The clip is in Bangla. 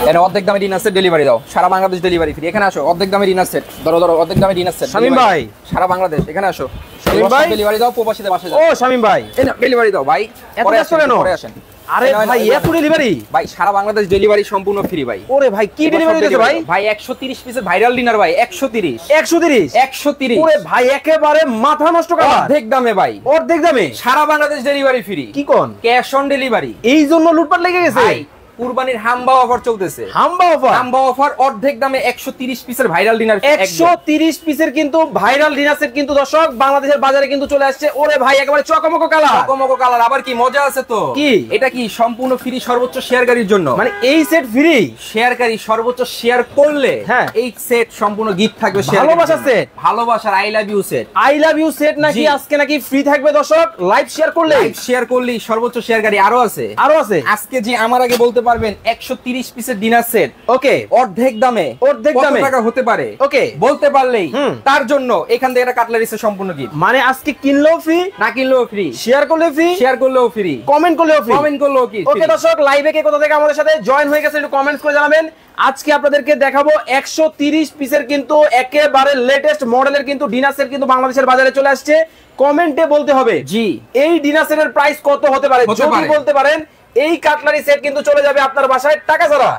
এর অর্ধেক দামে ডিনার সেট ডেলিভারি দাও, সারা বাংলাদেশ ডেলিভারি ফ্রি। এখানে আসো, অর্ধেক দামে ডিনার সেট ধরো, অর্ধেক দামে ডিনার সেট শামিম ভাই, সারা বাংলাদেশ। এখানে আসো শামিম ভাই, ডেলিভারি দাও, প্রবাসীদের বাসায় যাও। ও শামিম ভাই, ডেলিভারি দাও ভাই। পরে আসেন। আরে ভাই এত ডেলিভারি ভাই, সারা বাংলাদেশ ডেলিভারি সম্পূর্ণ ফ্রি ভাই। ওরে ভাই কি ডেলিভারি দিতেছে ভাই? ভাই 130 পিসের ভাইরাল ডিনার ভাই, 130 130। ওরে ভাই একেবারে মাথা নষ্ট করা, অর্ধেক দামে ভাই, অর্ধেক দামে সারা বাংলাদেশ ডেলিভারি ফ্রি। কি কোন ক্যাশ অন ডেলিভারি। এই জন্য লুটপাট লেগে গেছে ভাই। কুরবানির হাম্বা অফার চলতেছে, হাম্বা অফার অর্ধেক দামে 130 পিসের ভাইরাল ডিনার, 130 পিসের কিন্তু ভাইরাল ডিনার সেট কিন্তু দর্শক বাংলাদেশের বাজারে কিন্তু চলে আসছে। ওরে ভাই একেবারে চকমকো কালার, আবার কি মজা আছে তো। কি এটা কি সম্পূর্ণ ফ্রি, সর্বোচ্চ শেয়ারকারীর জন্য। মানে এই সেট ফ্রি, শেয়ারকারী সর্বোচ্চ শেয়ার করলে হ্যাঁ এই সেট সম্পূর্ণ গিফট থাকবে। ভালোবাসা সেট, ভালোবাসার I love you set, I love you set নাকি আজকে নাকি ফ্রি থাকবে দর্শক। লাইভ শেয়ার করলেই সর্বোচ্চ শেয়ারকারী আরো আছে। আজকে যে আমার আগে বলতে পারবেন 130 পিসের ডিনার সেট, ওকে অর্ধেক দামে কত টাকা হতে পারে, ওকে বলতে পারলেই তার জন্য এখান থেকে একটা কাটলারিসের সম্পূর্ণ গিফট। মানে আজকে কিনলেও ফ্রি, না কিনলেও ফ্রি, শেয়ার করলেও ফ্রি, কমেন্ট করলেও ফ্রি। ওকে দর্শক, লাইভে কে কোথা থেকে আমাদের সাথে জয়েন হয়ে গেছে একটু কমেন্টস করে জানাবেন। আজকে আপনাদেরকে দেখাবো 130 পিসের কিন্তু একেবারে লেটেস্ট মডেলের কিন্তু ডিনার সেট কিন্তু বাংলাদেশের বাজারে চলে আসছে। কমেন্টে বলতে হবে জি এই ডিনার সেটের প্রাইস কত হতে পারে। যদি বলতে পারেন এই কাটলারি সেট কিন্তু চলে যাবে আপনার বাসায় টাকা ছাড়া।